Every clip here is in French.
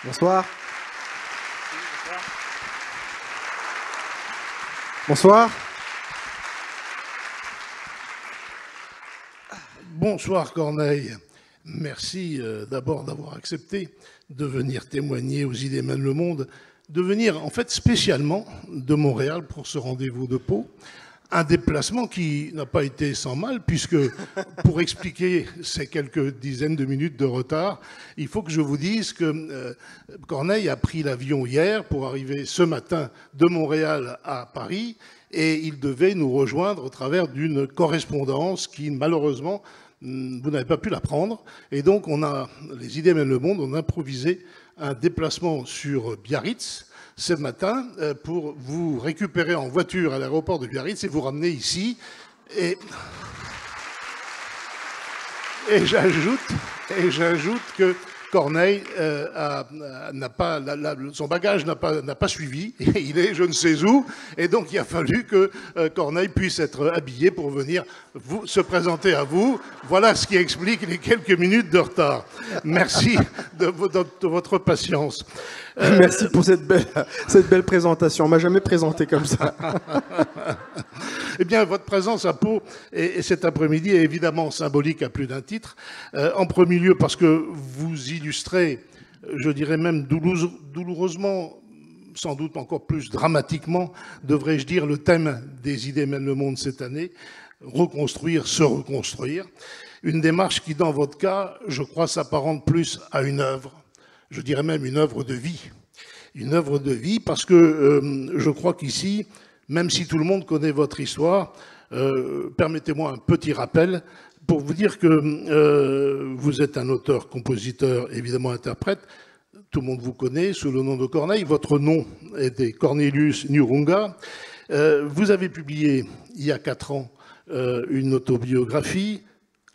Bonsoir. Bonsoir. Bonsoir Corneille. Merci d'abord d'avoir accepté de venir témoigner aux Idées mènent le monde, de venir en fait spécialement de Montréal pour ce rendez-vous de Pau. Un déplacement qui n'a pas été sans mal, puisque pour expliquer ces quelques dizaines de minutes de retard, il faut que je vous dise que Corneille a pris l'avion hier pour arriver ce matin de Montréal à Paris, et il devait nous rejoindre au travers d'une correspondance qui, malheureusement, vous n'avez pas pu la prendre. Et donc, les Idées mènent le monde, on a improvisé un déplacement sur Biarritz, ce matin pour vous récupérer en voiture à l'aéroport de Biarritz et vous ramener ici. Et j'ajoute que Corneille son bagage n'a pas suivi. Il est je ne sais où. Et donc il a fallu que Corneille puisse être habillé pour venir se présenter à vous. Voilà ce qui explique les quelques minutes de retard. Merci de votre patience. Merci pour cette belle présentation. On ne m'a jamais présenté comme ça. Eh bien, votre présence à Pau et cet après-midi est évidemment symbolique à plus d'un titre. En premier lieu, parce que vous illustrez, je dirais même douloureusement, sans doute encore plus dramatiquement, devrais-je dire, le thème des Idées mènent le monde cette année, reconstruire, se reconstruire. Une démarche qui, dans votre cas, je crois, s'apparente plus à une œuvre. Je dirais même une œuvre de vie. Une œuvre de vie parce que je crois qu'ici, même si tout le monde connaît votre histoire, permettez-moi un petit rappel pour vous dire que vous êtes un auteur, compositeur, évidemment interprète. Tout le monde vous connaît sous le nom de Corneille. Votre nom était Cornelius Nyirunga. Vous avez publié, il y a 4 ans, une autobiographie,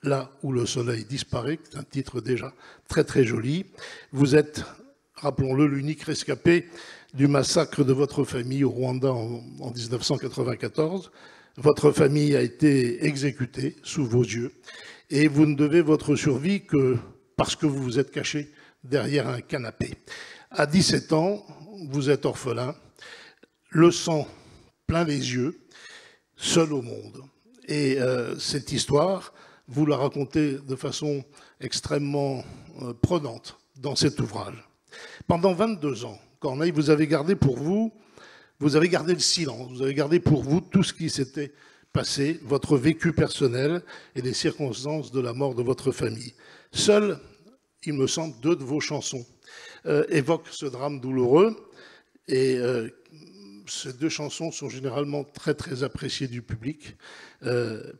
Là où le soleil disparaît, c'est un titre déjà très très joli. Vous êtes, rappelons-le, l'unique rescapé du massacre de votre famille au Rwanda en 1994. Votre famille a été exécutée sous vos yeux et vous ne devez votre survie que parce que vous vous êtes caché derrière un canapé. À 17 ans, vous êtes orphelin, le sang plein les yeux, seul au monde. Et cette histoire, vous la racontez de façon extrêmement prenante dans cet ouvrage. Pendant 22 ans, Corneille, vous avez gardé pour vous, vous avez gardé le silence, vous avez gardé pour vous tout ce qui s'était passé, votre vécu personnel et les circonstances de la mort de votre famille. Seules, il me semble, 2 de vos chansons évoquent ce drame douloureux et ces 2 chansons sont généralement très très appréciées du public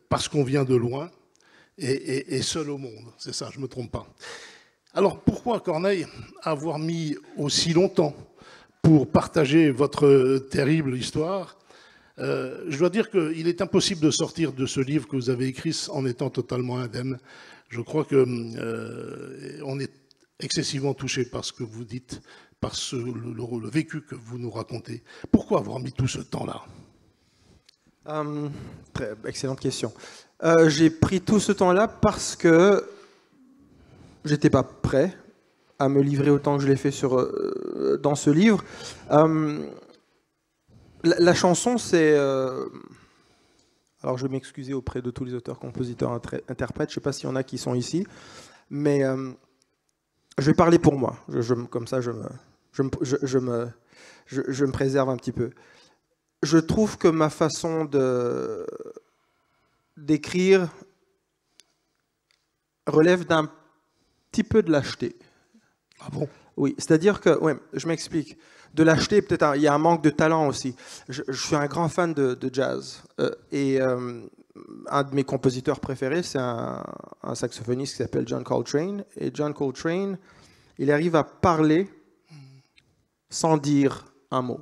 parce qu'on vient de loin et seul au monde. C'est ça, je ne me trompe pas. Alors pourquoi, Corneille, avoir mis aussi longtemps pour partager votre terrible histoire? Je dois dire qu'il est impossible de sortir de ce livre que vous avez écrit en étant totalement indemne. Je crois qu'on est excessivement touché par ce que vous dites, par le vécu que vous nous racontez. Pourquoi avoir mis tout ce temps-là? Excellente question. J'ai pris tout ce temps-là parce que j'étais pas prêt à me livrer autant que je l'ai fait dans ce livre. La chanson, c'est... alors, je vais m'excuser auprès de tous les auteurs, compositeurs, interprètes. Je ne sais pas s'il y en a qui sont ici. Mais je vais parler pour moi. Comme ça, je me préserve un petit peu. Je trouve que ma façon d'écrire relève d'un petit peu de lâcheté. Ah bon? Oui, c'est-à-dire que, ouais, je m'explique. De lâcheté, peut-être, il y a un manque de talent aussi. Je suis un grand fan de jazz. Un de mes compositeurs préférés, c'est un saxophoniste qui s'appelle John Coltrane. Et John Coltrane, il arrive à parler sans dire un mot.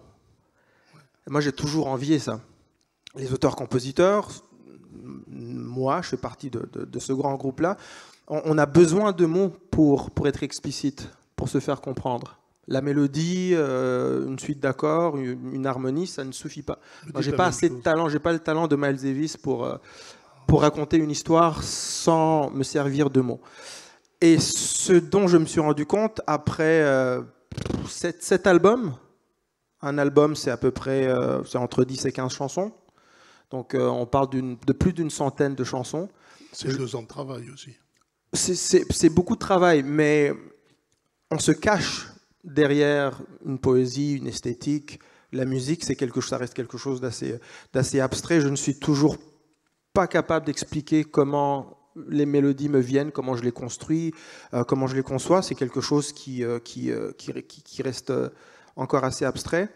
Et moi, j'ai toujours envié ça. Les auteurs-compositeurs, moi, je fais partie de ce grand groupe-là, on a besoin de mots pour être explicite, pour se faire comprendre. La mélodie, une suite d'accords, une harmonie, ça ne suffit pas. Moi, j'ai pas assez de talent, j'ai pas le talent de Miles Davis pour raconter une histoire sans me servir de mots. Et ce dont je me suis rendu compte après cet album, un album c'est à peu près c'est entre 10 et 15 chansons, donc on parle de plus d'une centaine de chansons. C'est 2 ans de travail aussi. C'est beaucoup de travail, mais on se cache derrière une poésie, une esthétique. La musique, ça reste quelque chose d'assez abstrait. Je ne suis toujours pas capable d'expliquer comment les mélodies me viennent, comment je les construis, comment je les conçois. C'est quelque chose qui reste encore assez abstrait.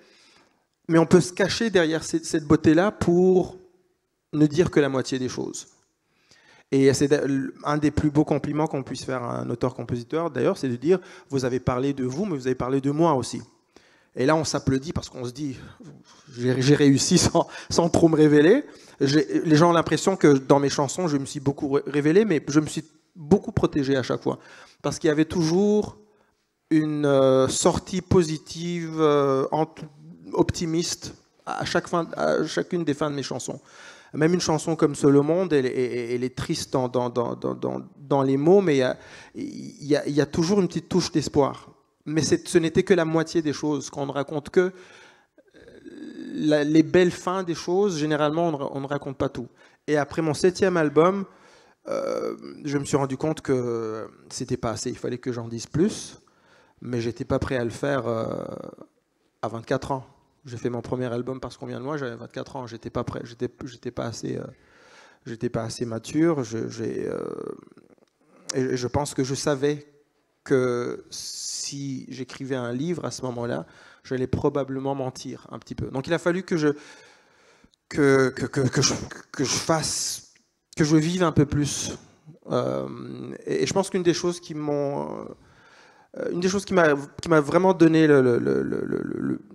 Mais on peut se cacher derrière cette beauté-là pour ne dire que la moitié des choses. Et c'est un des plus beaux compliments qu'on puisse faire à un auteur-compositeur, d'ailleurs, c'est de dire « vous avez parlé de vous, mais vous avez parlé de moi aussi ». Et là, on s'applaudit parce qu'on se dit « j'ai réussi sans trop me révéler ». Les gens ont l'impression que dans mes chansons, je me suis beaucoup révélé, mais je me suis beaucoup protégé à chaque fois. Parce qu'il y avait toujours une sortie positive, optimiste à chacune des fins de mes chansons. Même une chanson comme Seul au monde, elle est triste dans les mots, mais il y a toujours une petite touche d'espoir. Mais ce n'était que la moitié des choses. Qu'on ne raconte que les belles fins des choses, généralement, on ne raconte pas tout. Et après mon 7e album, je me suis rendu compte que c'était pas assez. Il fallait que j'en dise plus, mais j'étais pas prêt à le faire à 24 ans. J'ai fait mon premier album parce qu'on vient de moi, j'avais 24 ans, j'étais pas prêt, j'étais pas assez mature. Et je pense que je savais que si j'écrivais un livre à ce moment-là, j'allais probablement mentir un petit peu. Donc il a fallu que je vive un peu plus. Et je pense qu'une des choses qui m'ont une des choses qui m'a vraiment donné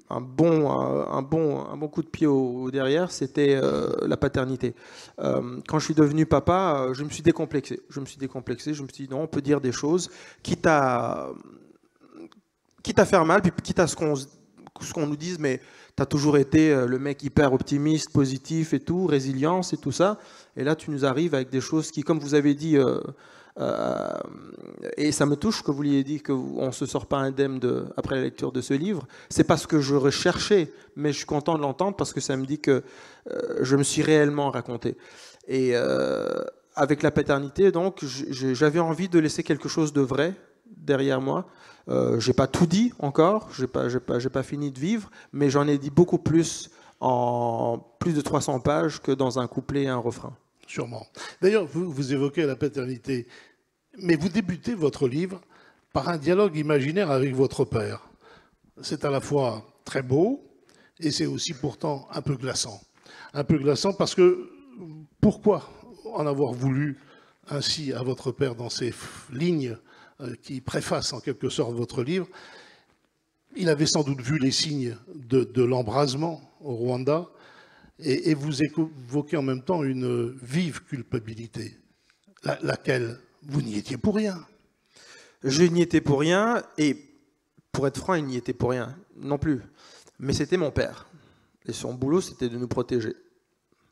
un bon coup de pied au derrière, c'était la paternité. Quand je suis devenu papa, je me suis décomplexé. Je me suis dit non, on peut dire des choses, quitte à faire mal, puis quitte à ce qu'on nous dise, mais tu as toujours été le mec hyper optimiste, positif et tout, résilience et tout ça. Et là, tu nous arrives avec des choses qui, comme vous avez dit... et ça me touche que vous l'ayez dit qu'on ne se sort pas indemne après la lecture de ce livre. C'est pas ce que je recherchais, mais je suis content de l'entendre parce que ça me dit que je me suis réellement raconté. Et avec la paternité, donc, j'avais envie de laisser quelque chose de vrai derrière moi. J'ai pas tout dit encore, j'ai pas fini de vivre, mais j'en ai dit beaucoup plus en plus de 300 pages que dans un couplet et un refrain. Sûrement. D'ailleurs, vous évoquez la paternité, mais vous débutez votre livre par un dialogue imaginaire avec votre père. C'est à la fois très beau et c'est aussi pourtant un peu glaçant. Un peu glaçant parce que pourquoi en avoir voulu ainsi à votre père dans ces lignes qui préfacent en quelque sorte votre livre? Il avait sans doute vu les signes de l'embrasement au Rwanda. Et vous évoquez en même temps une vive culpabilité, laquelle vous n'y étiez pour rien. Je n'y étais pour rien, et pour être franc, il n'y était pour rien non plus. Mais c'était mon père. Et son boulot, c'était de nous protéger.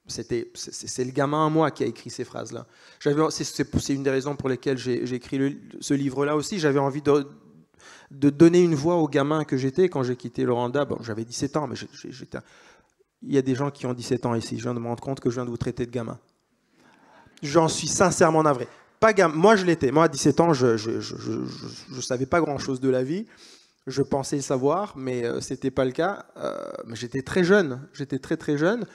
C'est le gamin à moi qui a écrit ces phrases-là. C'est une des raisons pour lesquelles j'ai écrit ce livre-là aussi. J'avais envie de donner une voix au gamin que j'étais quand j'ai quitté le Rwanda. Bon, j'avais 17 ans, mais j'étais... Il y a des gens qui ont 17 ans ici. Je viens de me rendre compte que je viens de vous traiter de gamin. J'en suis sincèrement navré. Moi, je l'étais. Moi, à 17 ans, je ne savais pas grand-chose de la vie. Je pensais le savoir, mais ce n'était pas le cas. Mais j'étais très jeune. J'étais très, très jeune.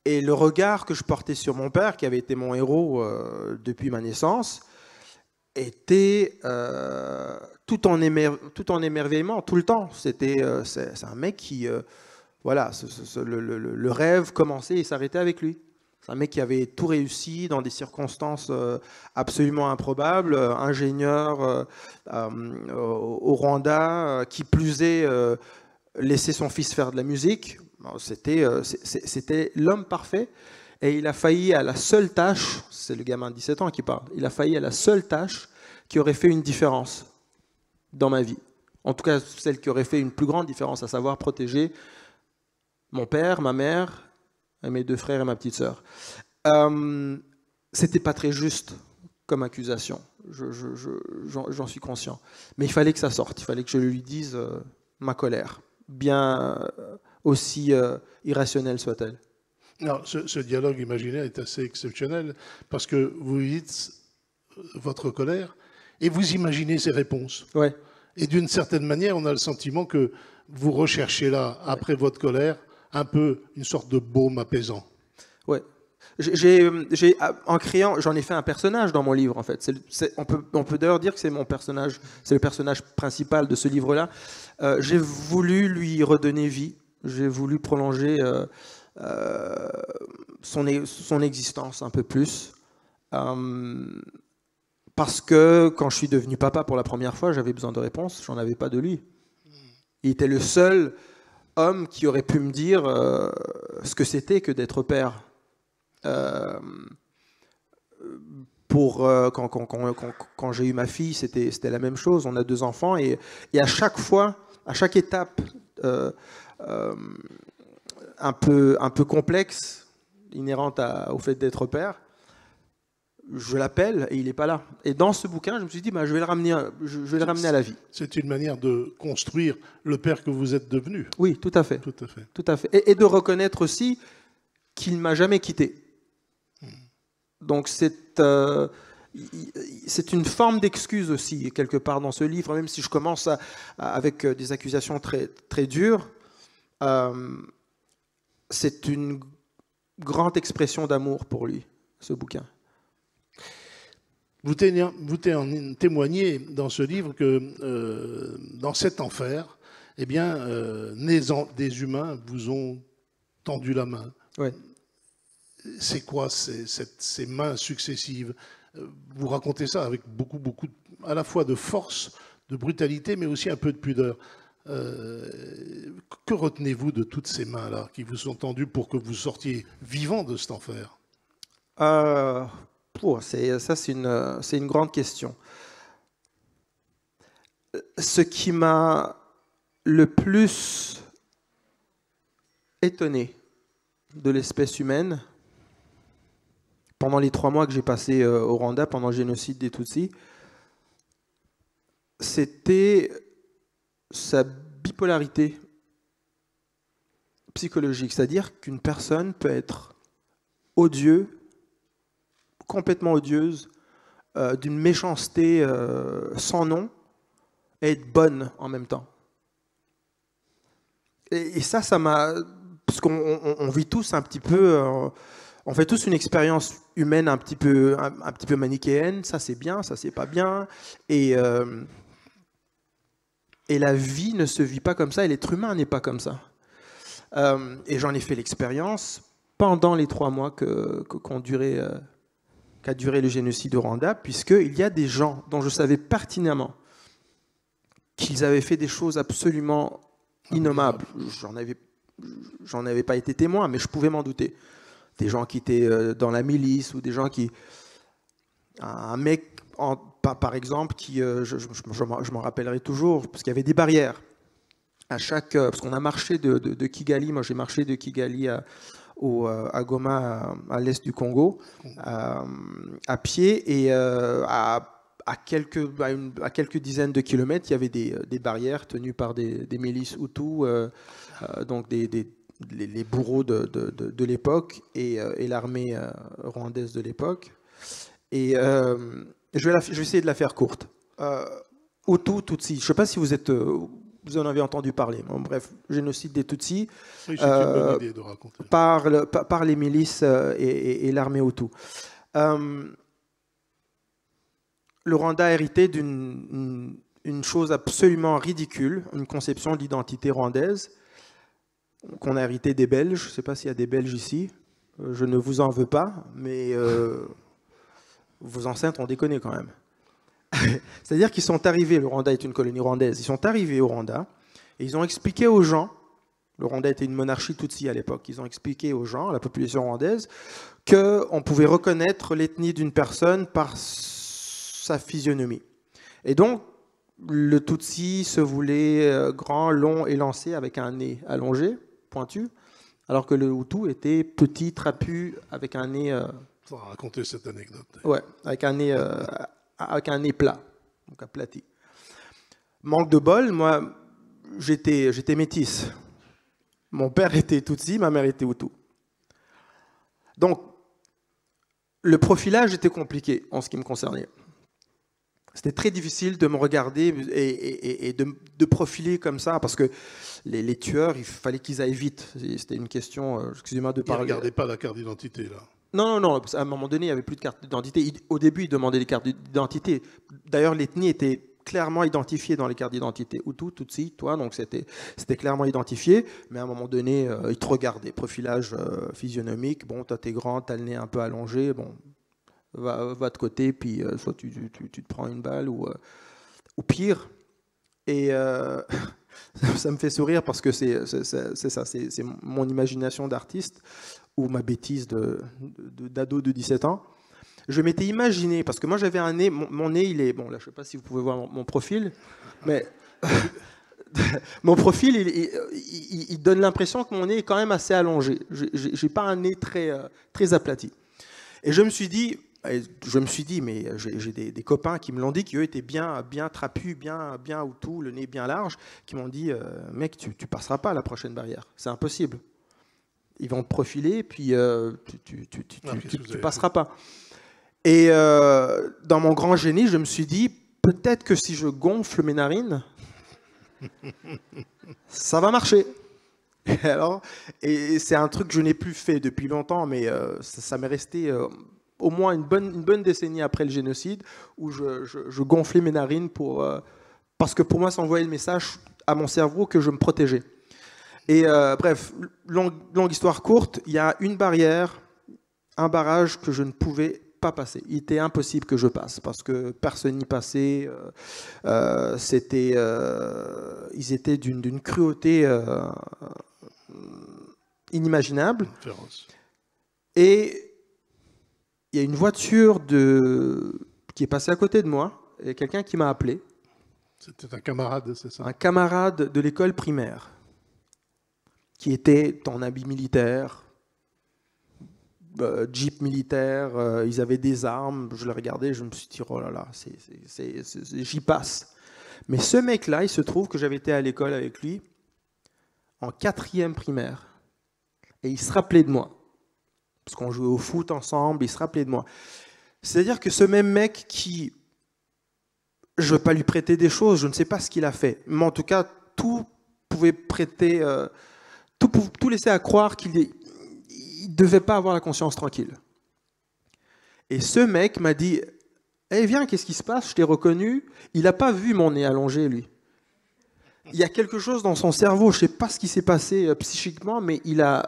Et le regard que je portais sur mon père, qui avait été mon héros depuis ma naissance, était tout en émerveillement, tout le temps. C'est un mec qui, voilà, le rêve commençait et s'arrêtait avec lui. C'est un mec qui avait tout réussi dans des circonstances absolument improbables, ingénieur au Rwanda, qui plus est, laissait son fils faire de la musique. C'était l'homme parfait. Et il a failli à la seule tâche, c'est le gamin de 17 ans qui parle, il a failli à la seule tâche qui aurait fait une différence dans ma vie. En tout cas, celle qui aurait fait une plus grande différence, à savoir protéger mon père, ma mère, et mes 2 frères et ma petite sœur. C'était pas très juste comme accusation, j'en suis conscient. Mais il fallait que ça sorte, il fallait que je lui dise ma colère, bien aussi irrationnelle soit-elle. Alors, ce dialogue imaginaire est assez exceptionnel parce que vous dites votre colère et vous imaginez ses réponses. Ouais. Et d'une certaine manière, on a le sentiment que vous recherchez là, après votre colère, un peu une sorte de baume apaisant. Ouais. En créant, j'en ai fait un personnage dans mon livre en fait. On peut d'ailleurs dire que c'est mon personnage, c'est le personnage principal de ce livre-là. J'ai voulu lui redonner vie, j'ai voulu prolonger son existence un peu plus. Parce que quand je suis devenu papa pour la première fois, j'avais besoin de réponses, j'en avais pas de lui. Il était le seul homme qui aurait pu me dire ce que c'était que d'être père. Quand j'ai eu ma fille, c'était la même chose. On a 2 enfants et à chaque fois, à chaque étape un peu complexe, inhérente au fait d'être père, je l'appelle et il n'est pas là. Et dans ce bouquin, je me suis dit, je vais le ramener à la vie. C'est une manière de construire le père que vous êtes devenu. Oui, tout à fait. Tout à fait. Tout à fait. Et de reconnaître aussi qu'il ne m'a jamais quitté. Donc c'est une forme d'excuse aussi, quelque part dans ce livre, même si je commence avec des accusations très, très dures. C'est une grande expression d'amour pour lui, ce bouquin. Vous témoignez dans ce livre que dans cet enfer, eh bien, des humains vous ont tendu la main. Ouais. C'est quoi ces mains successives? Vous racontez ça avec beaucoup, à la fois de force, de brutalité, mais aussi un peu de pudeur. Que retenez-vous de toutes ces mains-là qui vous sont tendues pour que vous sortiez vivant de cet enfer? C'est une grande question. Ce qui m'a le plus étonné de l'espèce humaine, pendant les 3 mois que j'ai passés au Rwanda, pendant le génocide des Tutsis, c'était sa bipolarité psychologique. C'est-à-dire qu'une personne peut être odieuse, complètement odieuse, d'une méchanceté sans nom, et être bonne en même temps. Et ça m'a... Parce qu'on vit tous un petit peu... on fait tous une expérience humaine un petit peu manichéenne. Ça c'est bien, ça c'est pas bien. Et la vie ne se vit pas comme ça, et l'être humain n'est pas comme ça. Et j'en ai fait l'expérience pendant les 3 mois qu'a duré le génocide au Rwanda, puisqu'il y a des gens dont je savais pertinemment qu'ils avaient fait des choses absolument innommables. J'en avais pas été témoin, mais je pouvais m'en douter. Des gens qui étaient dans la milice, ou des gens qui... Un mec, par exemple, qui, je m'en rappellerai toujours, parce qu'il y avait des barrières. Parce qu'on a marché de Kigali, moi j'ai marché de Kigali à Goma, à l'est du Congo, à pied, et à quelques dizaines de kilomètres, il y avait des barrières tenues par des milices Hutus, donc les bourreaux de l'époque et l'armée rwandaise de l'époque. Et je vais essayer de la faire courte. Hutu, Tutsi, je ne sais pas si vous vous en avez entendu parler. Bon, bref, génocide des Tutsis Oui, c'est une bonne idée de raconter. par les milices et l'armée Hutu. Le Rwanda a hérité d'une chose absolument ridicule, une conception de l'identité rwandaise qu'on a hérité des Belges. Je ne sais pas s'il y a des Belges ici. Je ne vous en veux pas, mais vos ancêtres ont déconné quand même. C'est-à-dire qu'ils sont arrivés, le Rwanda est une colonie rwandaise, ils sont arrivés au Rwanda et ils ont expliqué aux gens, le Rwanda était une monarchie Tutsi à l'époque, ils ont expliqué aux gens, à la population rwandaise, qu'on pouvait reconnaître l'ethnie d'une personne par sa physionomie. Et donc, le Tutsi se voulait grand, long, élancé, avec un nez allongé, pointu, alors que le Hutu était petit, trapu, avec un nez... On va raconter cette anecdote. Ouais, avec un nez plat, donc aplati. Manque de bol, moi, j'étais métisse. Mon père était Tutsi, ma mère était Hutu. Donc, le profilage était compliqué en ce qui me concernait. C'était très difficile de me regarder et de profiler comme ça, parce que les tueurs, il fallait qu'ils aillent vite. C'était une question, excusez-moi de parler. Ils ne regardaient pas la carte d'identité, là. Non, à un moment donné, il n'y avait plus de carte d'identité. Au début, ils demandaient des cartes d'identité. D'ailleurs, l'ethnie était clairement identifiée dans les cartes d'identité. Hutu, Tutsi, toi, donc c'était clairement identifié. Mais à un moment donné, ils te regardaient. Profilage physionomique. Bon, toi, t'es grand, t'as le nez un peu allongé. Bon, va de côté, puis soit tu te prends une balle ou pire. Et ça me fait sourire parce que c'est ça, c'est mon imagination d'artiste ou ma bêtise d'ado de 17 ans. Je m'étais imaginé, parce que moi j'avais un nez, mon nez il est, bon là je ne sais pas si vous pouvez voir mon profil, mais mon profil il donne l'impression que mon nez est quand même assez allongé. Je n'ai pas un nez très aplati. Et je me suis dit, mais j'ai des copains qui me l'ont dit, qui eux étaient bien trapus, bien Hutu, le nez bien large, qui m'ont dit, mec, tu passeras pas à la prochaine barrière, c'est impossible. Ils vont te profiler, puis tu passeras pas. Et dans mon grand génie, je me suis dit, peut-être que si je gonfle mes narines, ça va marcher. Et c'est un truc que je n'ai plus fait depuis longtemps, mais ça m'est resté au moins une bonne décennie après le génocide, où je gonflais mes narines parce que pour moi, ça envoyait le message à mon cerveau que je me protégeais. Et bref, longue histoire courte, il y a une barrière, un barrage que je ne pouvais pas passer. Il était impossible que je passe parce que personne n'y passait. Ils étaient d'une cruauté inimaginable. Féroce. Et il y a une voiture qui est passée à côté de moi et quelqu'un qui m'a appelé. C'était un camarade, c'est ça? Un camarade de l'école primaire qui était en habit militaire, jeep militaire, ils avaient des armes, je le regardais, je me suis dit, oh là là, j'y passe. Mais ce mec-là, il se trouve que j'avais été à l'école avec lui en 4e primaire, et il se rappelait de moi, parce qu'on jouait au foot ensemble, il se rappelait de moi. C'est-à-dire que ce même mec qui, je ne veux pas lui prêter des choses, je ne sais pas ce qu'il a fait, mais en tout cas, tout pouvait prêter... Tout laissait à croire qu'il ne devait pas avoir la conscience tranquille. Et ce mec m'a dit, hey, viens, qu'est-ce qui se passe? Je t'ai reconnu. Il n'a pas vu mon nez allongé, lui. Il y a quelque chose dans son cerveau, je ne sais pas ce qui s'est passé psychiquement, mais il a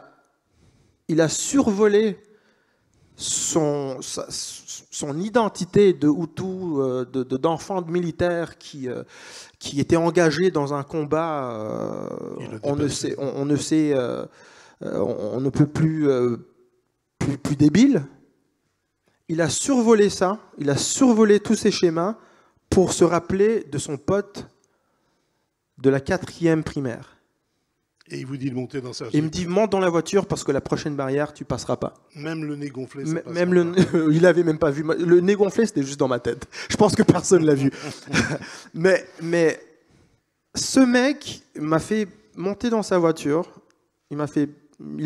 survolé son identité de Hutu, d'enfant de militaire qui était engagé dans un combat, on ne peut plus débile. Il a survolé ça, il a survolé tous ces schémas pour se rappeler de son pote de la 4e primaire. Et il vous dit de monter dans sa voiture. Il me dit, monte dans la voiture parce que la prochaine barrière, tu passeras pas. Même le nez gonflé, ça passe même pas. Il avait même pas vu. Le nez gonflé, c'était juste dans ma tête. Je pense que personne l'a vu. mais ce mec m'a fait monter dans sa voiture. Il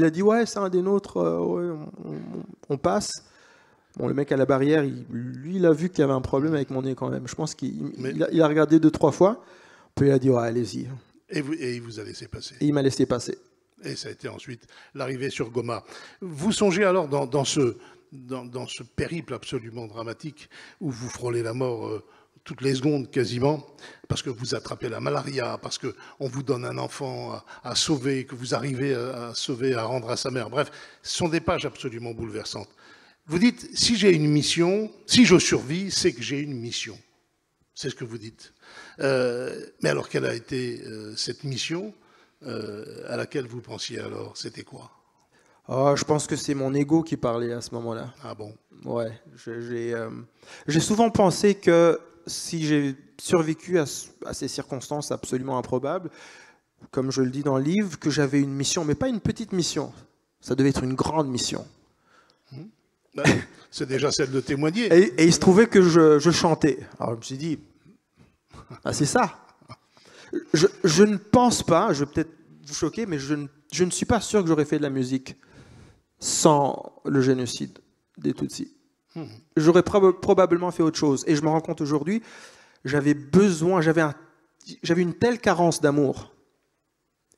a dit, ouais, c'est un des nôtres, ouais, on passe. Bon, le mec à la barrière, lui, il a vu qu'il y avait un problème avec mon nez quand même. Je pense qu'il a regardé 2-3 fois. Puis il a dit, ouais, allez-y. Et il vous a laissé passer. Et il m'a laissé passer. Et ça a été ensuite l'arrivée sur Goma. Vous songez alors dans ce périple absolument dramatique où vous frôlez la mort toutes les secondes quasiment, parce que vous attrapez la malaria, parce qu'on vous donne un enfant à sauver, que vous arrivez à sauver, à rendre à sa mère. Bref, ce sont des pages absolument bouleversantes. Vous dites, si j'ai une mission, si je survis, c'est que j'ai une mission. C'est ce que vous dites. Mais alors, quelle a été cette mission à laquelle vous pensiez alors? C'était quoi? Oh, je pense que c'est mon ego qui parlait à ce moment-là. Ah bon? Ouais. J'ai souvent pensé que si j'ai survécu à ces circonstances absolument improbables, comme je le dis dans le livre, que j'avais une mission, mais pas une petite mission. Ça devait être une grande mission. C'est déjà celle de témoigner. Et il se trouvait que je chantais. Alors je me suis dit, ah, c'est ça. Je ne pense pas, je vais peut-être vous choquer, mais je ne suis pas sûr que j'aurais fait de la musique sans le génocide des Tutsis. J'aurais probablement fait autre chose. Et je me rends compte aujourd'hui, j'avais une telle carence d'amour,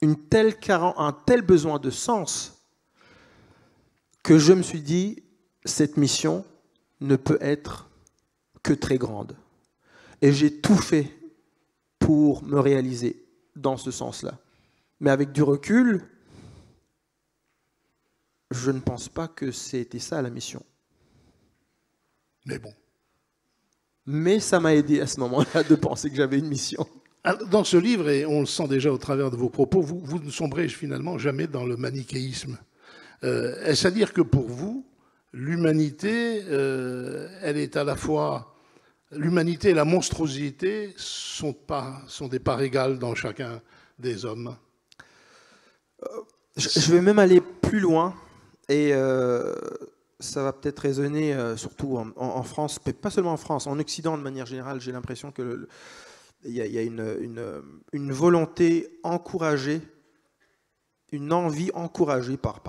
un tel besoin de sens, que je me suis dit, cette mission ne peut être que très grande. Et j'ai tout fait pour me réaliser dans ce sens-là. Mais avec du recul, je ne pense pas que c'était ça la mission. Mais bon. Mais ça m'a aidé à ce moment-là de penser que j'avais une mission. Dans ce livre, et on le sent déjà au travers de vos propos, vous ne sombrez finalement jamais dans le manichéisme. Est-ce à dire que pour vous, l'humanité, elle est à la fois... L'humanité et la monstruosité sont des parts égales dans chacun des hommes? Je vais même aller plus loin, et ça va peut-être résonner surtout en France, mais pas seulement en France, en Occident de manière générale. J'ai l'impression qu'il y a une volonté encouragée, une envie encouragée par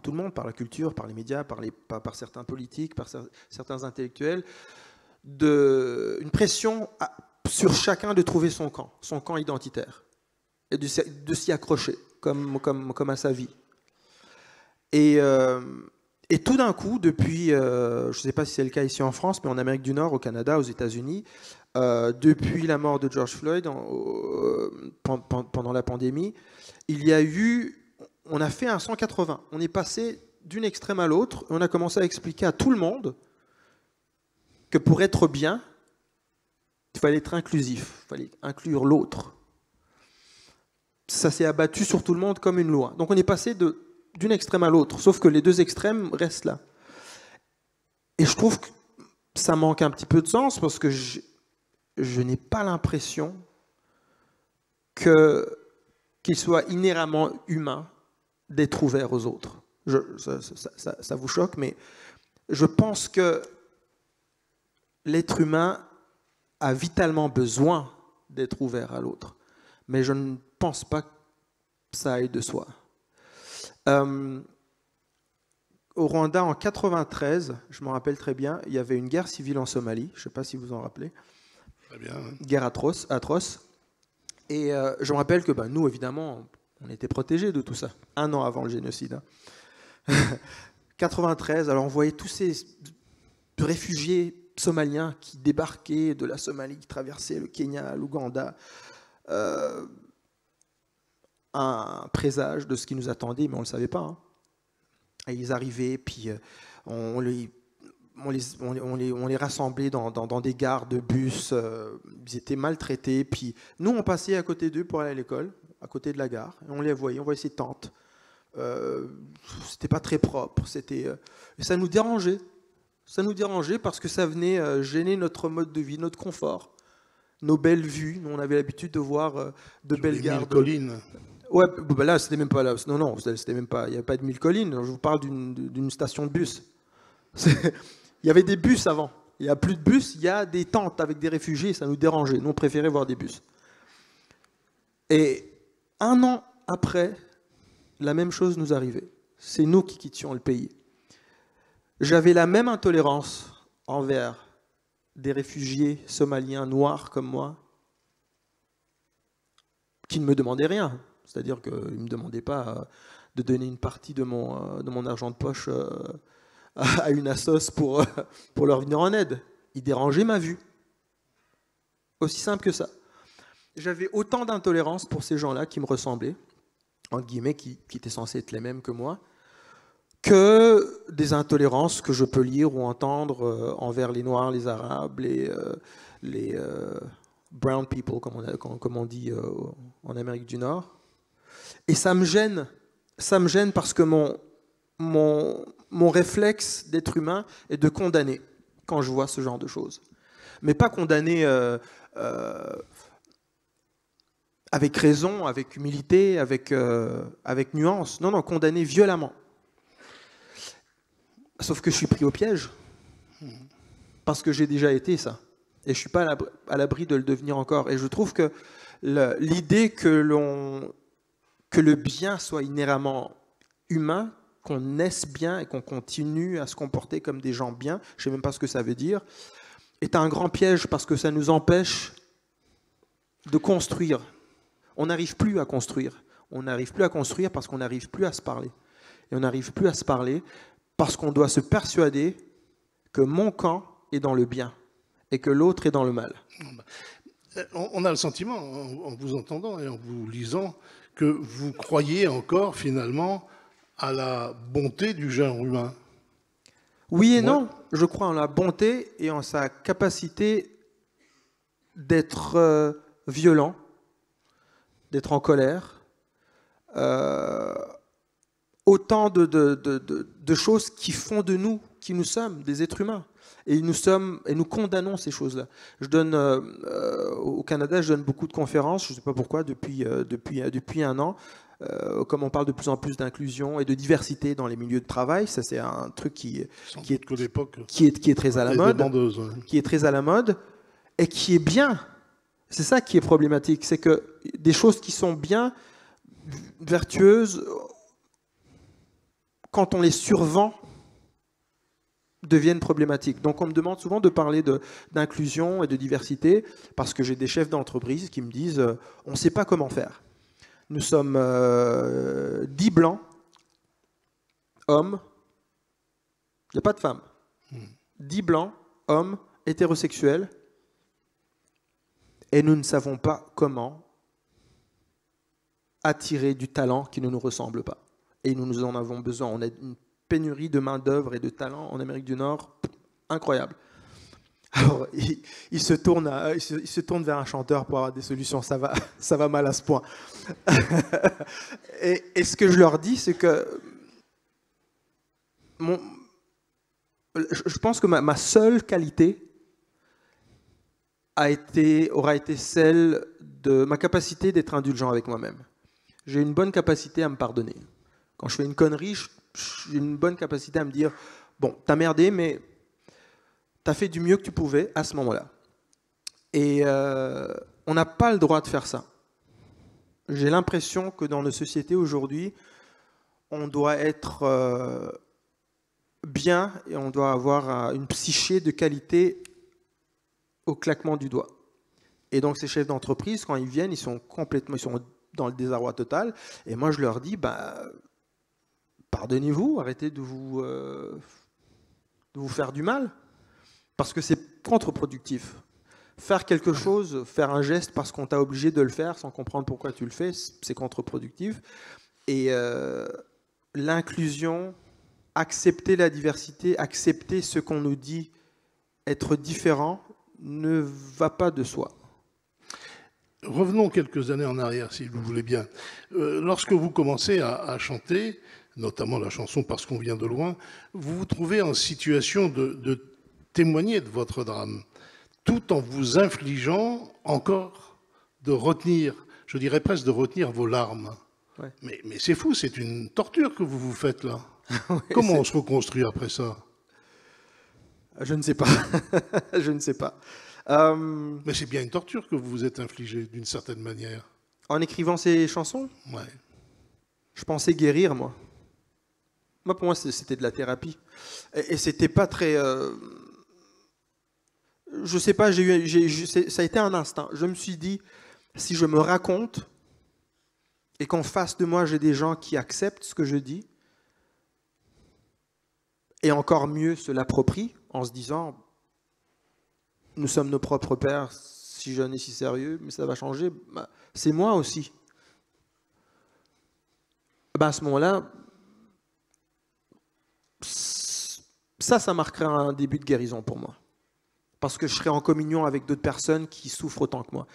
tout le monde, par la culture, par les médias, par certains politiques, par certains intellectuels, une pression sur chacun de trouver son camp identitaire, et de s'y accrocher comme à sa vie. Et tout d'un coup, depuis, je ne sais pas si c'est le cas ici en France, mais en Amérique du Nord, au Canada, aux États-Unis, depuis la mort de George Floyd pendant la pandémie, on a fait un 180. On est passé d'une extrême à l'autre, et on a commencé à expliquer à tout le monde que pour être bien, il fallait être inclusif, il fallait inclure l'autre. Ça s'est abattu sur tout le monde comme une loi. Donc on est passé d'une extrême à l'autre, sauf que les deux extrêmes restent là. Et je trouve que ça manque un petit peu de sens, parce que je n'ai pas l'impression qu'il soit inhéremment humain d'être ouvert aux autres. Ça vous choque, mais je pense que l'être humain a vitalement besoin d'être ouvert à l'autre. Mais je ne pense pas que ça aille de soi. Au Rwanda, en 1993, je m'en rappelle très bien, il y avait une guerre civile en Somalie, je ne sais pas si vous en rappelez. Très bien. Guerre atroce. Et je me rappelle que nous, évidemment, on était protégés de tout ça, 1 an avant le génocide. 93, alors on voyait tous ces réfugiés somaliens qui débarquaient de la Somalie, qui traversaient le Kenya, l'Ouganda, un présage de ce qui nous attendait, mais on ne le savait pas. Hein. Et ils arrivaient, puis on les rassemblait dans des gares de bus, ils étaient maltraités, puis nous on passait à côté d'eux pour aller à l'école, à côté de la gare, et on voyait ces tentes. C'était pas très propre, et ça nous dérangeait. Ça nous dérangeait parce que ça venait gêner notre mode de vie, notre confort, nos belles vues. Nous, on avait l'habitude de voir de belles gares. 1000 collines. Ouais, là, c'était même pas là. Non, c'était même pas. Il n'y avait pas de 1000 collines. Je vous parle d'une station de bus. Il y avait des bus avant. Il n'y a plus de bus. Il y a des tentes avec des réfugiés. Ça nous dérangeait. Nous, on préférait voir des bus. Et 1 an après, la même chose nous arrivait. C'est nous qui quittions le pays. J'avais la même intolérance envers des réfugiés somaliens noirs comme moi qui ne me demandait rien. C'est-à-dire qu'il ne me demandait pas de donner une partie de mon argent de poche à une assoce pour leur venir en aide. Il dérangeait ma vue. Aussi simple que ça. J'avais autant d'intolérance pour ces gens-là qui me ressemblaient, entre guillemets, qui étaient censés être les mêmes que moi, que des intolérances que je peux lire ou entendre envers les Noirs, les Arabes, les brown people, comme on dit en Amérique du Nord. Et ça me gêne parce que mon réflexe d'être humain est de condamner quand je vois ce genre de choses. Mais pas condamner avec raison, avec humilité, avec nuance. Non, condamner violemment. Sauf que je suis pris au piège, parce que j'ai déjà été ça. Et je ne suis pas à l'abri de le devenir encore. Et je trouve que l'idée que le bien soit inhéremment humain, qu'on naisse bien et qu'on continue à se comporter comme des gens bien, je ne sais même pas ce que ça veut dire, est un grand piège parce que ça nous empêche de construire. On n'arrive plus à construire. On n'arrive plus à construire parce qu'on n'arrive plus à se parler. Et on n'arrive plus à se parler parce qu'on doit se persuader que mon camp est dans le bien et que l'autre est dans le mal. On a le sentiment, en vous entendant et en vous lisant, que vous croyez encore finalement à la bonté du genre humain. Oui et non. Je crois en la bonté et en sa capacité d'être violent, d'être en colère. Autant de choses qui font de nous, qui nous sommes, des êtres humains. Et nous condamnons ces choses-là. Au Canada, je donne beaucoup de conférences, je ne sais pas pourquoi, depuis 1 an, comme on parle de plus en plus d'inclusion et de diversité dans les milieux de travail. Ça, c'est un truc qui est très à la mode, qui est très à la mode et qui est bien. C'est ça qui est problématique, c'est que des choses qui sont bien, vertueuses, quand on les survend, deviennent problématiques. Donc on me demande souvent de parler d'inclusion et de diversité parce que j'ai des chefs d'entreprise qui me disent on ne sait pas comment faire. Nous sommes 10 blancs, hommes, il n'y a pas de femmes. 10 blancs, hommes, hétérosexuels, et nous ne savons pas comment attirer du talent qui ne nous ressemble pas. Et nous en avons besoin. On a une pénurie de main-d'œuvre et de talent en Amérique du Nord incroyable. Alors, il se tourne vers un chanteur pour avoir des solutions. Ça va mal à ce point. et ce que je leur dis, c'est que je pense que ma seule qualité aura été celle de ma capacité d'être indulgent avec moi-même. J'ai une bonne capacité à me pardonner. Quand je fais une connerie, j'ai une bonne capacité à me dire « Bon, t'as merdé, mais t'as fait du mieux que tu pouvais à ce moment-là. » Et on n'a pas le droit de faire ça. J'ai l'impression que dans nos sociétés aujourd'hui, on doit être bien et on doit avoir une psyché de qualité au claquement du doigt. Et donc ces chefs d'entreprise, quand ils viennent, ils sont dans le désarroi total. Et moi, je leur dis, pardonnez-vous, arrêtez de vous faire du mal, parce que c'est contre-productif. Faire quelque chose, faire un geste parce qu'on t'a obligé de le faire sans comprendre pourquoi tu le fais, c'est contre-productif. Et l'inclusion, accepter la diversité, accepter ce qu'on nous dit être différent, ne va pas de soi. Revenons quelques années en arrière, si vous voulez bien. Lorsque vous commencez à chanter, notamment la chanson « Parce qu'on vient de loin », vous vous trouvez en situation de témoigner de votre drame, tout en vous infligeant encore de retenir, je dirais presque de retenir vos larmes. Ouais. Mais c'est fou, c'est une torture que vous vous faites là. Oui, comment on se reconstruit après ça? Je ne sais pas. Je ne sais pas. Mais c'est bien une torture que vous vous êtes infligée, d'une certaine manière. En écrivant ces chansons? Ouais. Je pensais guérir, moi. Moi, pour moi, c'était de la thérapie. Et c'était pas très... Je sais pas, ça a été un instinct. Je me suis dit, si je me raconte, et qu'en face de moi, j'ai des gens qui acceptent ce que je dis, et encore mieux se l'approprient en se disant « Nous sommes nos propres pères, si jeunes et si sérieux, mais ça va changer. Bah, c'est moi aussi. » Bah, à ce moment-là, ça marquerait un début de guérison pour moi. Parce que je serais en communion avec d'autres personnes qui souffrent autant que moi.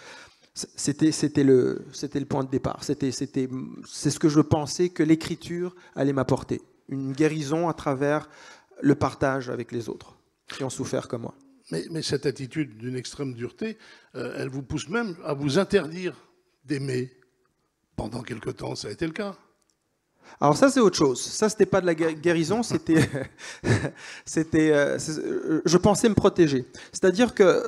C'était le point de départ. C'est ce que je pensais que l'écriture allait m'apporter. Une guérison à travers le partage avec les autres qui ont souffert comme moi. Mais cette attitude d'une extrême dureté, elle vous pousse même à vous interdire d'aimer. Pendant quelque temps, ça a été le cas. Alors ça, c'est autre chose. Ça, c'était pas de la guérison, c'était... je pensais me protéger. C'est-à-dire que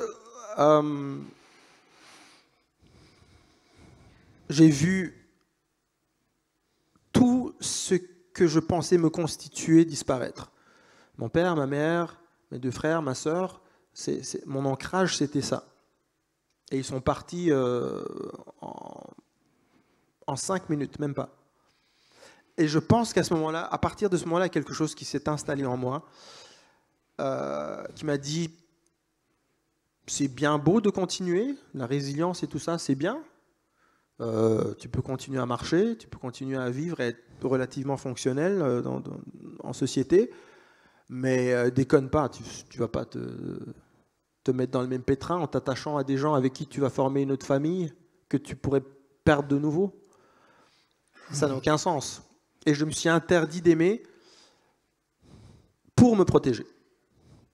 j'ai vu tout ce que je pensais me constituer disparaître. Mon père, ma mère, mes 2 frères, ma sœur, mon ancrage, c'était ça. Et ils sont partis en 5 minutes, même pas. Et je pense qu'à ce moment-là, à partir de ce moment-là, quelque chose qui s'est installé en moi, qui m'a dit, c'est bien beau de continuer, la résilience et tout ça, c'est bien. Tu peux continuer à marcher, tu peux continuer à vivre et être relativement fonctionnel en société, mais déconne pas, tu vas pas te mettre dans le même pétrin en t'attachant à des gens avec qui tu vas former une autre famille que tu pourrais perdre de nouveau. Ça n'a aucun sens. Et je me suis interdit d'aimer pour me protéger.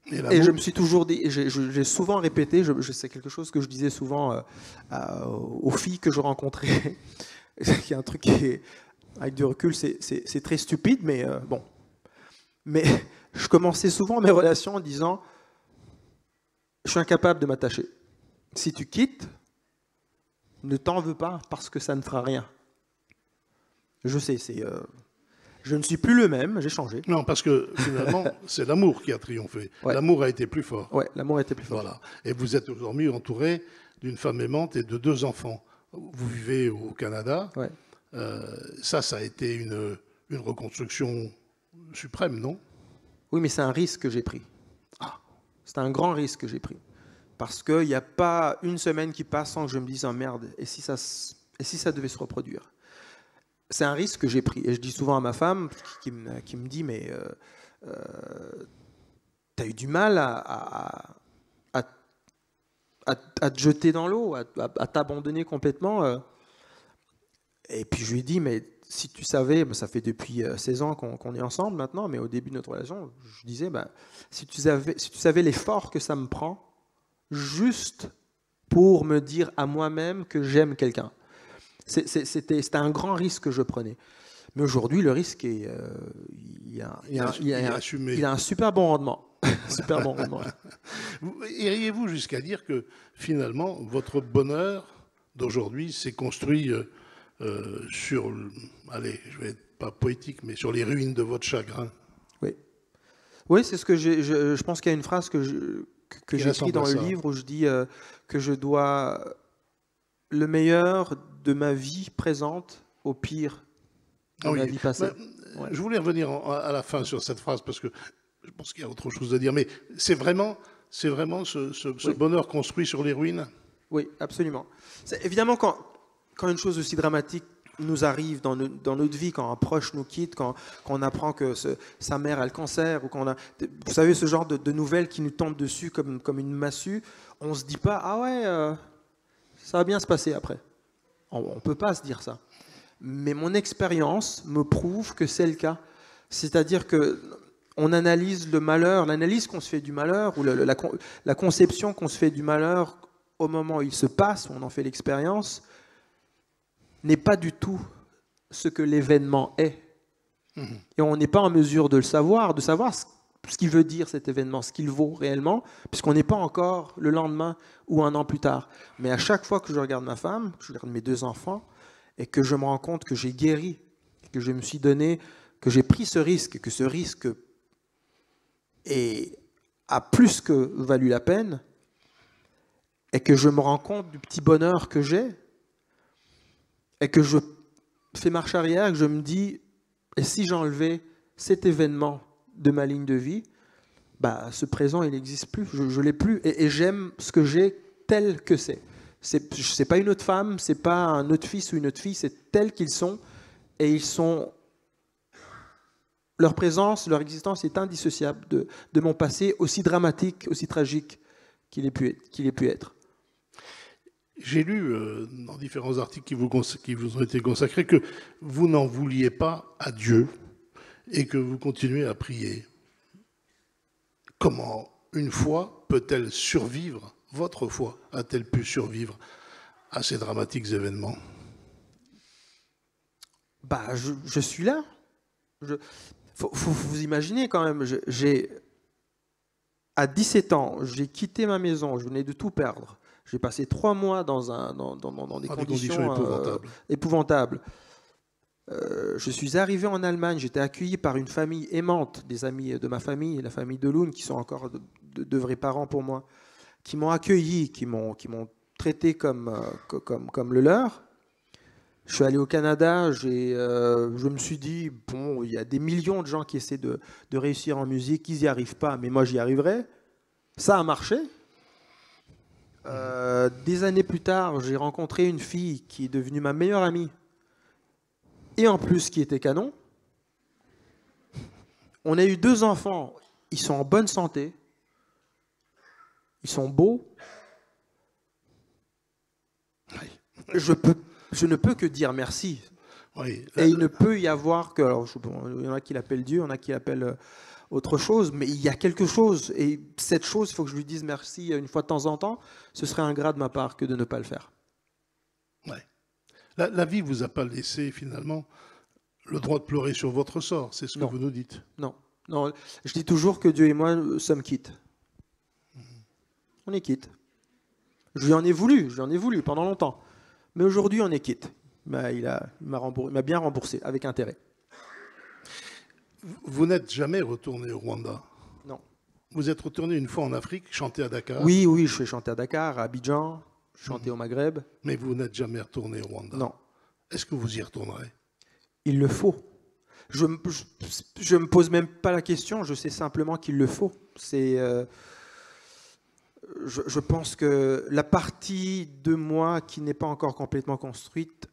Et je me suis toujours dit, j'ai souvent répété, c'est quelque chose que je disais souvent aux filles que je rencontrais, qui est un truc qui est, avec du recul, c'est très stupide, mais bon. Mais je commençais souvent mes relations en disant, je suis incapable de m'attacher. Si tu quittes, ne t'en veux pas parce que ça ne fera rien. Je sais, je ne suis plus le même, j'ai changé. Non, parce que finalement, c'est l'amour qui a triomphé. Ouais. L'amour a été plus fort. Oui, l'amour a été plus fort. Voilà. Et vous êtes aujourd'hui entouré d'une femme aimante et de 2 enfants. Vous vivez au Canada. Ouais. Ça a été une reconstruction suprême, non? Oui, mais c'est un risque que j'ai pris. C'est un grand risque que j'ai pris. Parce qu'il n'y a pas une semaine qui passe sans que je me dise « Oh merde, et si ça devait se reproduire ?» C'est un risque que j'ai pris. Et je dis souvent à ma femme, qui me dit « Mais t'as eu du mal à te jeter dans l'eau, à t'abandonner complètement. » Et puis je lui ai dit « Mais si tu savais, ça fait depuis 16 ans qu'on est ensemble maintenant, mais au début de notre relation, je disais, si tu savais l'effort que ça me prend, juste pour me dire à moi-même que j'aime quelqu'un. » C'était un grand risque que je prenais. Mais aujourd'hui, le risque est, il a un super bon rendement. Super bon rendement. Iriez-vous jusqu'à dire que finalement, votre bonheur d'aujourd'hui s'est construit sur, allez, je vais être pas poétique, mais sur les ruines de votre chagrin? Oui. Oui, c'est ce que je pense qu'il y a une phrase que j'écris dans le livre où je dis que je dois le meilleur de ma vie présente au pire de ma vie passée. Ouais. Je voulais revenir à la fin sur cette phrase parce que je pense qu'il y a autre chose à dire, mais c'est vraiment ce bonheur construit sur les ruines? Oui, absolument. Évidemment, quand une chose aussi dramatique nous arrive dans notre vie, quand un proche nous quitte, quand on apprend que sa mère a le cancer, ou vous savez, ce genre de nouvelles qui nous tombent dessus comme une massue, on ne se dit pas « Ah ouais, ça va bien se passer après ». On ne peut pas se dire ça. Mais mon expérience me prouve que c'est le cas. C'est-à-dire qu'on analyse le malheur, l'analyse qu'on se fait du malheur, ou la conception qu'on se fait du malheur au moment où il se passe, où on en fait l'expérience, n'est pas du tout ce que l'événement est. Et on n'est pas en mesure de le savoir, de savoir ce qu'il veut dire cet événement, ce qu'il vaut réellement, puisqu'on n'est pas encore le lendemain ou un an plus tard. Mais à chaque fois que je regarde ma femme, que je regarde mes 2 enfants, et que je me rends compte que j'ai guéri, que je me suis donné, que j'ai pris ce risque, que ce risque a plus que valu la peine, et que je me rends compte du petit bonheur que j'ai, et que fais marche arrière et que je me dis, et si j'enlevais cet événement de ma ligne de vie, bah, ce présent, il n'existe plus, je ne l'ai plus. Et j'aime ce que j'ai tel que c'est. C'est pas une autre femme, c'est pas un autre fils ou une autre fille, c'est tel qu'ils sont. Et ils sont... Leur présence, leur existence est indissociable de mon passé, aussi dramatique, aussi tragique qu'il ait pu être. J'ai lu dans différents articles qui vous ont été consacrés que vous n'en vouliez pas à Dieu et que vous continuez à prier. Comment une foi peut-elle survivre, votre foi a-t-elle pu survivre à ces dramatiques événements? Bah, je suis là. Faut vous imaginer quand même, à 17 ans, j'ai quitté ma maison, je venais de tout perdre. J'ai passé 3 mois dans des conditions épouvantables. Je suis arrivé en Allemagne, j'étais accueilli par une famille aimante, des amis de ma famille, la famille de Loun, qui sont encore de vrais parents pour moi, qui m'ont accueilli, qui m'ont traité comme le leur. Je suis allé au Canada, je me suis dit, bon, il y a des millions de gens qui essaient de réussir en musique, ils n'y arrivent pas, mais moi j'y arriverai. Ça a marché. Des années plus tard, j'ai rencontré une fille qui est devenue ma meilleure amie, et en plus qui était canon. On a eu 2 enfants, ils sont en bonne santé, ils sont beaux. Je ne peux que dire merci. Oui. Et il ne peut y avoir que... Alors, il y en a qui l'appellent Dieu, il y en a qui l'appellent autre chose, mais il y a quelque chose. Et cette chose, il faut que je lui dise merci une fois de temps en temps. Ce serait ingrat de ma part que de ne pas le faire. Ouais. La vie ne vous a pas laissé, finalement, le droit de pleurer sur votre sort. C'est ce que vous nous dites. Non. Non. Je dis toujours que Dieu et moi sommes quittes. On est quittes. Je lui en ai voulu pendant longtemps. Mais aujourd'hui, on est quitte. Bah, il m'a bien remboursé, avec intérêt. Vous n'êtes jamais retourné au Rwanda? Non. Vous êtes retourné une fois en Afrique, chanter à Dakar? Oui, je fais chanter à Dakar, à Abidjan, chanter au Maghreb. Mais vous n'êtes jamais retourné au Rwanda? Non. Est-ce que vous y retournerez? Il le faut. Je me pose même pas la question, je sais simplement qu'il le faut. Je pense que la partie de moi qui n'est pas encore complètement construite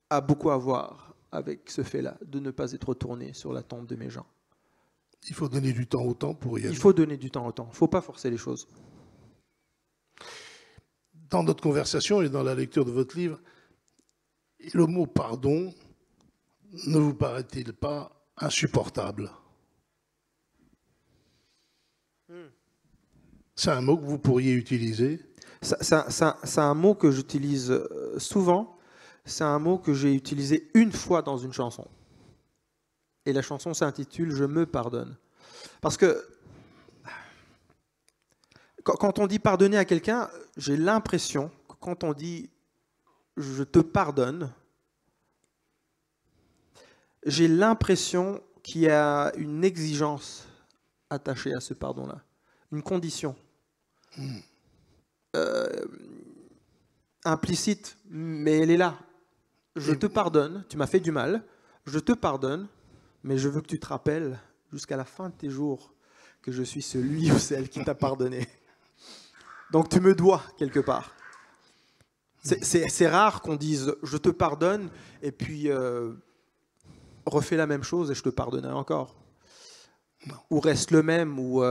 a beaucoup à voir avec ce fait-là, de ne pas être retourné sur la tombe de mes gens. Il faut donner du temps au temps pour y aller. Il faut donner du temps au temps. Il ne faut pas forcer les choses. Dans notre conversation et dans la lecture de votre livre, le mot pardon ne vous paraît-il pas insupportable? C'est un mot que vous pourriez utiliser? C'est un mot que j'utilise souvent. C'est un mot que j'ai utilisé une fois dans une chanson. Et la chanson s'intitule « Je me pardonne ». Parce que quand on dit pardonner à quelqu'un, j'ai l'impression que quand on dit « je te pardonne », j'ai l'impression qu'il y a une exigence attachée à ce pardon-là, une condition. Implicite, mais elle est là. Je te pardonne, tu m'as fait du mal, je te pardonne, mais je veux que tu te rappelles jusqu'à la fin de tes jours que je suis celui ou celle qui t'a pardonné. Donc tu me dois quelque part. C'est rare qu'on dise je te pardonne et puis refais la même chose et je te pardonnerai encore. Non. Ou reste le même, ou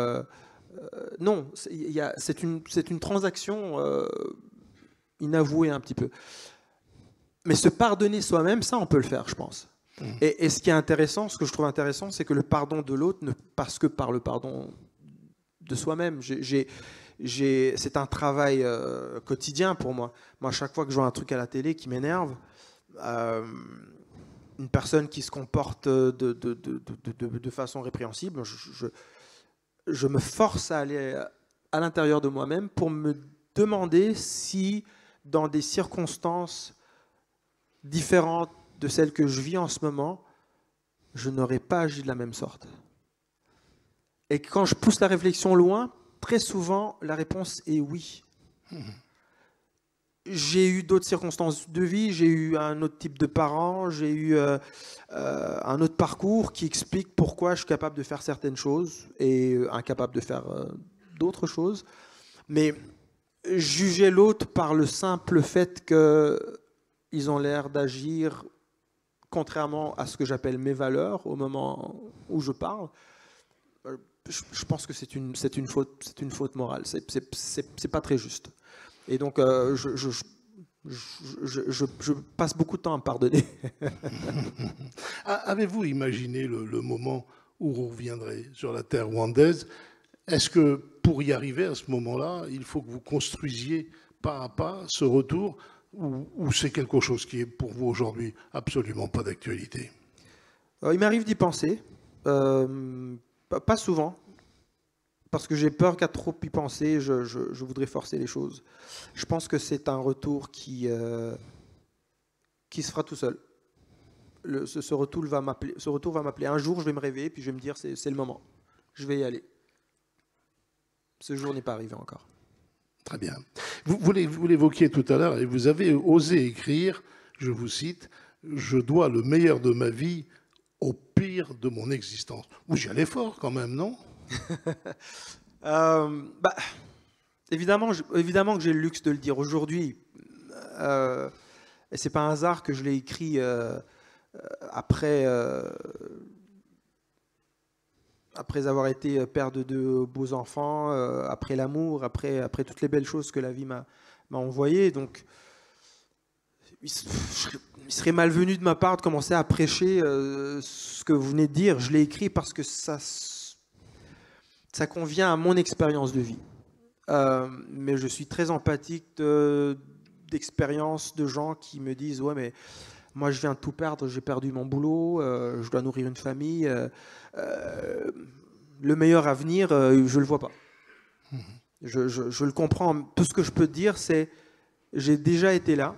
non, c'est une transaction inavouée un petit peu. Mais se pardonner soi-même, ça on peut le faire, je pense. Et ce qui est intéressant, ce que je trouve intéressant, c'est que le pardon de l'autre ne passe que par le pardon de soi-même. C'est un travail quotidien pour moi. Moi, à chaque fois que je vois un truc à la télé qui m'énerve, une personne qui se comporte de façon répréhensible, je me force à aller à l'intérieur de moi-même pour me demander si, dans des circonstances différentes de celles que je vis en ce moment, je n'aurais pas agi de la même sorte. Et quand je pousse la réflexion loin, très souvent, la réponse est oui. j'ai eu d'autres circonstances de vie, j'ai eu un autre type de parents, j'ai eu un autre parcours qui explique pourquoi je suis capable de faire certaines choses et incapable de faire d'autres choses. Mais juger l'autre par le simple fait qu'ils ont l'air d'agir contrairement à ce que j'appelle mes valeurs au moment où je parle, je pense que c'est une faute morale. C'est pas très juste. Et donc, je passe beaucoup de temps à me pardonner. Avez-vous imaginé le moment où vous reviendrez sur la terre rwandaise? Est-ce que pour y arriver à ce moment-là, il faut que vous construisiez pas à pas ce retour, ou c'est quelque chose qui est pour vous aujourd'hui absolument pas d'actualité? Il m'arrive d'y penser, pas souvent. Parce que j'ai peur qu'à trop y penser, je voudrais forcer les choses. Je pense que c'est un retour qui se fera tout seul. Ce retour va m'appeler. Un jour, je vais me réveiller, puis je vais me dire, c'est le moment. Je vais y aller. Ce jour n'est pas arrivé encore. Très bien. Vous l'évoquiez tout à l'heure, et vous avez osé écrire, je vous cite, « Je dois le meilleur de ma vie au pire de mon existence ». Vous y allez fort quand même, non? Évidemment que j'ai le luxe de le dire aujourd'hui. Et c'est pas un hasard que je l'ai écrit après avoir été père de deux beaux enfants, après l'amour, après toutes les belles choses que la vie m'a envoyées. Donc, il serait malvenu de ma part de commencer à prêcher ce que vous venez de dire. Je l'ai écrit parce que ça convient à mon expérience de vie. Mais je suis très empathique d'expériences de gens qui me disent « Ouais, mais moi, je viens de tout perdre. J'ai perdu mon boulot. Je dois nourrir une famille. Le meilleur avenir, je ne le vois pas. » Je le comprends. Tout ce que je peux te dire, c'est j'ai déjà été là.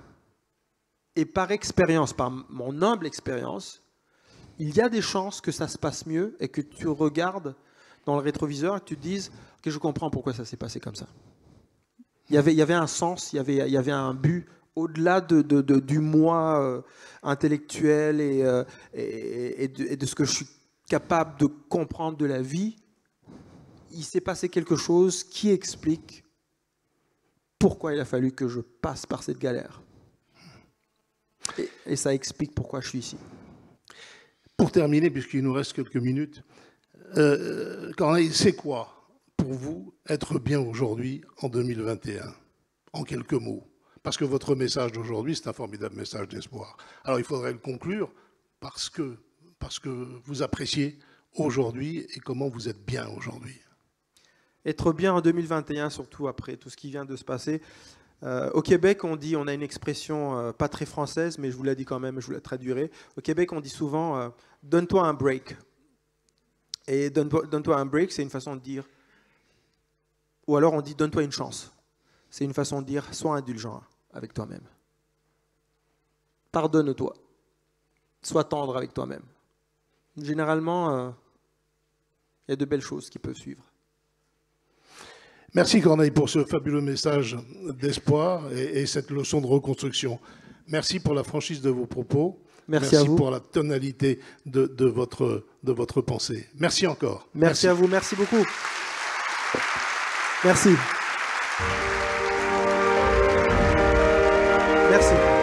Et par expérience, par mon humble expérience, il y a des chances que ça se passe mieux et que tu regardes dans le rétroviseur et que tu te dises « Ok, je comprends pourquoi ça s'est passé comme ça. » Il y avait un sens, il y avait un but au-delà du moi intellectuel et de ce que je suis capable de comprendre de la vie. Il s'est passé quelque chose qui explique pourquoi il a fallu que je passe par cette galère. Et ça explique pourquoi je suis ici. Pour terminer, puisqu'il nous reste quelques minutes, Corneille, c'est quoi pour vous être bien aujourd'hui en 2021? En quelques mots. Parce que votre message d'aujourd'hui, c'est un formidable message d'espoir. Alors il faudrait le conclure parce que vous appréciez aujourd'hui et comment vous êtes bien aujourd'hui. Être bien en 2021, surtout après tout ce qui vient de se passer. Au Québec, on a une expression pas très française, mais je vous la dis quand même, je vous la traduirai. Au Québec, on dit souvent donne-toi un break. Et donne-toi un break, c'est une façon de dire. Ou alors on dit donne-toi une chance. C'est une façon de dire sois indulgent avec toi-même. Pardonne-toi. Sois tendre avec toi-même. Généralement, il y a de belles choses qui peuvent suivre. Merci Corneille pour ce fabuleux message d'espoir et cette leçon de reconstruction. Merci pour la franchise de vos propos. Merci à vous. Pour la tonalité de votre pensée. Merci encore. Merci à vous, merci beaucoup. Merci. Merci.